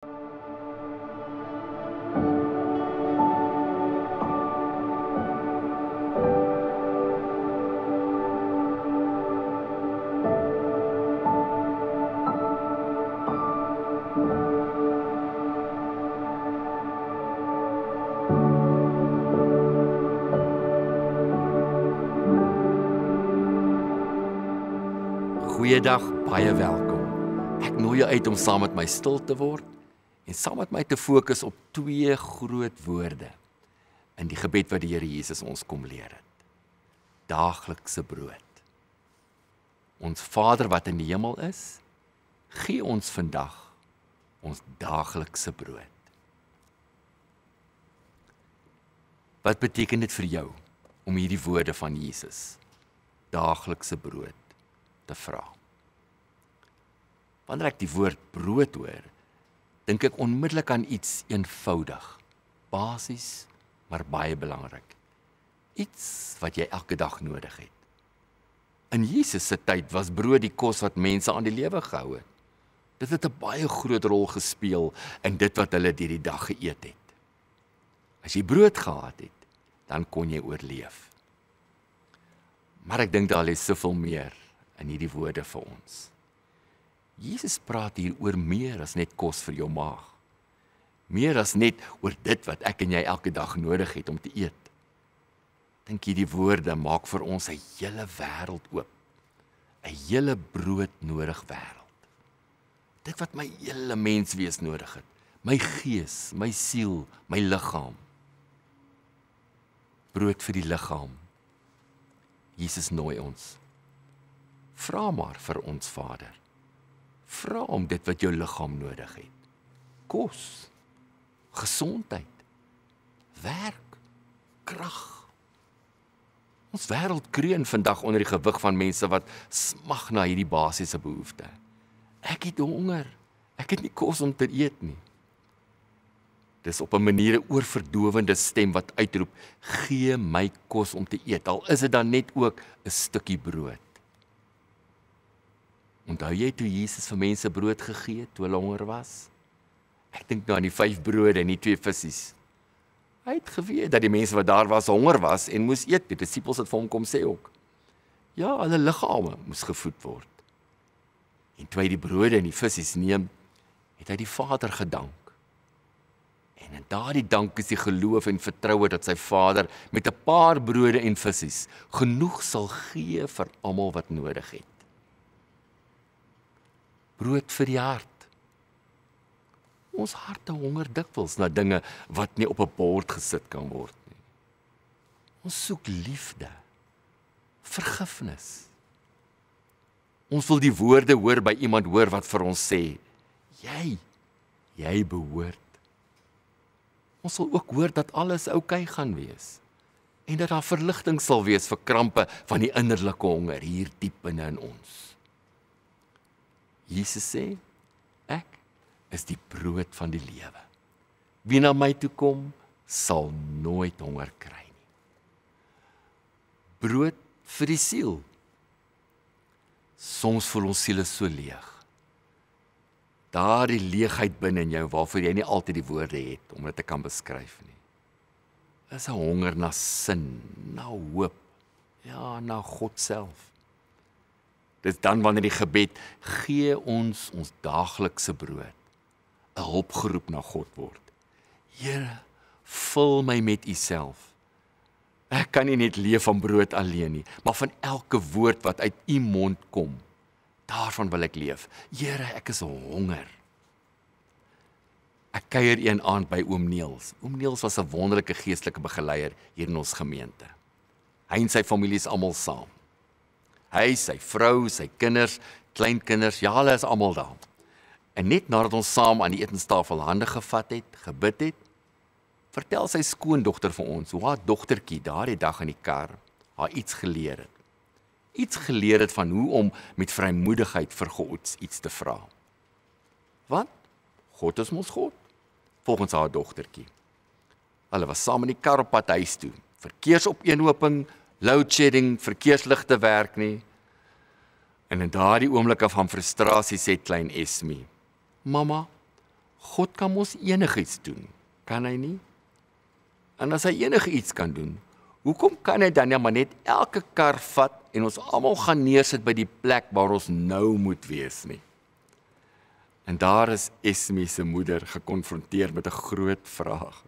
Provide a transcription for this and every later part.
Goeiedag, baie welkom. Ek nooi jou uit om saam met my stil te word en saam met my te fokus op twee groot woorde in die gebed wat die Here Jesus ons kom leer het. Daaglikse brood. Ons Vader wat in die hemel is, gee ons vandag ons daaglikse brood. Wat beteken dit vir jou om hierdie woorde van Jesus, daaglikse brood, te vra? Wanneer ek die woord brood hoor, dink ek onmiddellik aan iets eenvoudig, basies, maar baie belangrik. Iets wat jy elke dag nodig het. In Jesus se tyd was brood die kos wat mense aan die lewe gehou het. Dit het 'n baie groot rol gespeel in dit wat hulle deur die dag geëet het. As jy brood gehad het, dan kon jy oorleef. Maar ek dink daar is soveel meer in hierdie woorde vir ons. Jesus praat hier oor meer as net kos vir jou maag. Meer as net oor dit wat ek en jy elke dag nodig het om te eet. Dink hierdie woorde maak vir ons 'n hele wêreld oop. 'n hele broodnodig wêreld. Dit wat my hele menswees nodig het. My gees, my siel, my liggaam. Brood vir die liggaam. Jesus nooi ons. Vra maar vir ons Vader. Vra om dit wat jou liggaam nodig het. Kos, gesondheid, werk, krag. Ons wêreld kreun vandag onder die gewig van mense wat smag na hierdie basiese behoefte. Ek het honger, ek het nie kos om te eet nie. Dis op 'n manier 'n oorverdowende stem wat uitroep, gee my kos om te eet, al is dit dan net ook 'n stukkie brood. Onthou jy toe Jesus vir mense brood gegee het toe hulle honger was? Ek dink nou aan die 5 brode en die 2 visse. Hy het geweet dat die mense wat daar was honger was en moes eet. Die disippels het vir hom kom sê ook. Ja, hulle liggame moes gevoed word. En toe hy die brode en die visse neem, het hy die Vader gedank. En in daardie dank is die geloof en vertroue dat sy Vader met 'n paar brode en visse genoeg sal gee vir almal wat nodig het. Brood vir die hart. Ons harte honger dikwels na dinge wat nie op 'n bord gesit kan word nie. Ons soek liefde, vergifnis. Ons wil die woorde hoor by iemand hoor wat vir ons sê, jy behoort. Ons wil ook hoor dat alles oukei gaan wees en dat daar verligting sal wees vir krampe van die innerlike honger hier diep binne in ons. Jesus sê, ek is die brood van die lewe. Wie na my toe kom, sal nooit honger kry nie. Brood vir die siel. Soms voel ons siele so leeg. Daardie leegheid binne in jou waarvoor jy nie altyd die woorde het om dit te kan beskryf nie. Is 'n honger na sin, na hoop, ja, na God self. Dis dan wanneer die gebed gee ons daaglikse brood, 'n hulpgeroep na God word. Here, vul my met U self. Ek kan nie net leef van brood alleen nie, maar van elke woord wat uit U mond kom. Daarvan wil ek leef. Here, ek is honger. Ek kuier een aand by oom Niels. Oom Niels was 'n wonderlike geestelike begeleier hier in ons gemeente. Hy en sy familie is almal saam. Hy, sy vrou, sy kinders, kleinkinders, ja, hulle is almal daar. En net nadat ons saam aan die etenstafel hande gevat het, gebid het, vertel sy skoondogter vir ons hoe haar dogtertjie daardie dag in die kar haar iets geleer het. Iets geleer het van hoe om met vrymoedigheid vir God iets te vra. Want God is mos God, volgens haar dogtertjie. Hulle was saam in die kar op pad huis toe. Verkeersopeenhoping, loadshedding, verkeersligte werk nie. En in daardie oomblikke van frustrasie sê klein Esmie, Mamma, God kan mos enigiets doen, kan hy nie? En as hy enigiets kan doen, hoekom kan hy dan nie maar net elke kar vat en ons almal gaan neersit by die plek waar ons nou moet wees nie? En daar is Esme se moeder gekonfronteer met 'n groot vraag.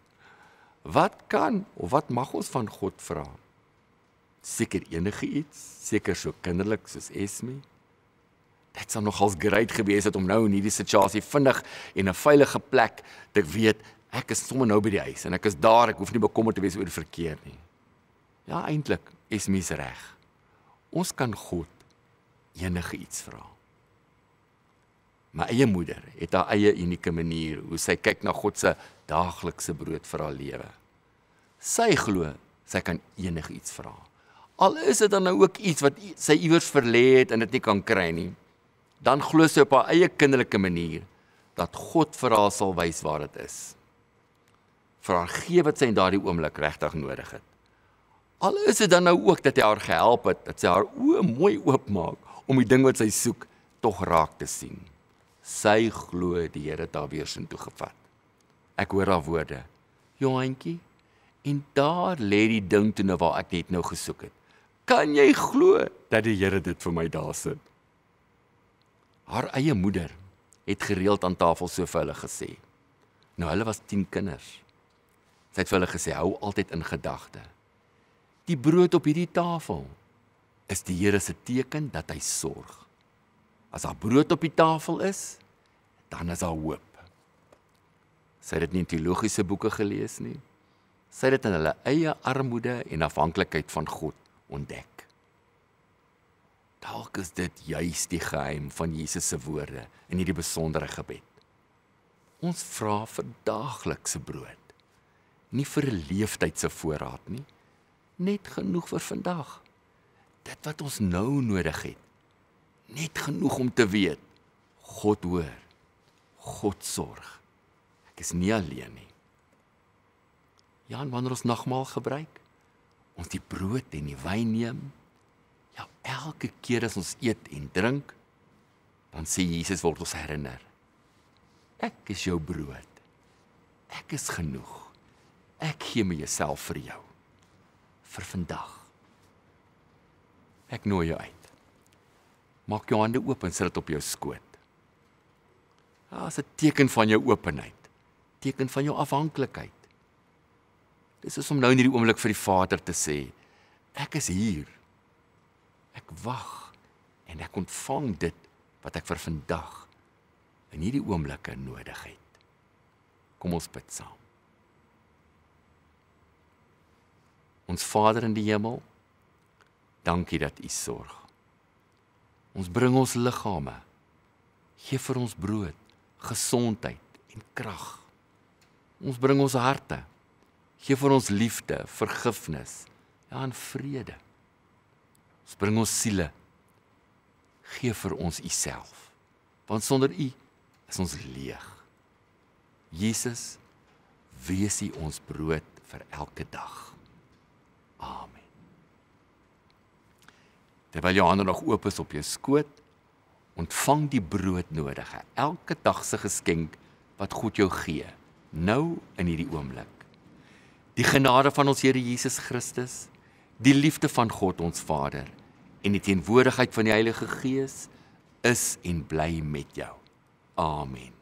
Wat kan of wat mag ons van God vra? Seker enige iets, seker so kinderlik soos Esme. Dit sou nogals great gewees het om nou in hierdie situasie vinnig en 'n veilige plek te weet, ek is sommer nou by die huis en ek is daar, ek hoef nie bekommerd te wees oor die verkeer nie. Ja, eintlik, Esme is reg. Ons kan God enige iets vra. My eie moeder het haar eie unieke manier hoe sy kyk na God se daaglikse brood vir haar lewe. Sy glo sy kan enigiets vra. Al is dit dan nou ook iets wat sy iewers verlê het en dit nie kan kry nie, dan glo sy op haar eie kinderlike manier dat God vir haar sal wys waar dit is. Vir haar gee wat sy in daardie oomblik regtig nodig het. Al is dit dan nou ook dat hy haar gehelp het, dat sy haar oë mooi oopmaak om die ding wat sy soek tog raak te sien. Sy glo die Here het haar weer soontoe gevat. Ek hoor haar woorde, Johankie, en daar lê die ding toe nou waar ek net nou gesoek het. Kan jy glo dat die Here dit vir my daar sit? Haar eie moeder het gereeld aan tafel so vir hulle gesê. Nou, hulle was 10 kinders. Sy het vir hulle gesê, hou altyd in gedagte. Die brood op hierdie tafel is die Here se teken dat hy sorg. As daar brood op die tafel is, dan is daar hoop. Sy het dit nie in teologiese boeke gelees nie. Sy het dit in hulle eie armoede en afhanklikheid van God ontdek. Dalk is dit juis die geheim van Jesus se woorde in hierdie besondere gebed. Ons vra vir daaglikse brood, nie vir 'n leeftydse voorraad nie, net genoeg vir vandag. Dit wat ons nou nodig het, net genoeg om te weet, God hoor, God sorg. Ek is nie alleen nie. Ja, en wanneer ons nagmaal gebruik, ons die brood en die wyn neem, ja, elke keer as ons eet en drink, dan sê Jesus word ons herinner. Ek is jou brood. Ek is genoeg. Ek gee my jouself vir jou. Vir vandag. Ek nooi jou uit. Maak jou hande oop en sit dit op jou skoot. Ja, is 'n teken van jou openheid. Teken van jou afhanklikheid. Dis is om nou in hierdie oomblik vir die Vader te sê, ek is hier. Ek wag en ek ontvang dit wat ek vir vandag in hierdie oomblikke nodig het. Kom ons bid saam. Ons Vader in die hemel, dankie dat U sorg. Ons bring ons liggame, gee vir ons brood, gesondheid en krag. Ons bring ons harte, gee vir ons liefde, vergifnis, ja, en vrede. Ons bring ons siele, gee vir ons U self, want sonder U is ons leeg. Jesus, wees U ons brood vir elke dag. Amen. Terwyl jou hande nog oop is op jou skoot, ontvang die broodnodige, elke dag se geskenk wat God jou gee, nou in hierdie oomblik. Die genade van ons Here Jesus Christus, die liefde van God ons Vader en die teenwoordigheid van die Heilige Gees is en bly met jou. Amen.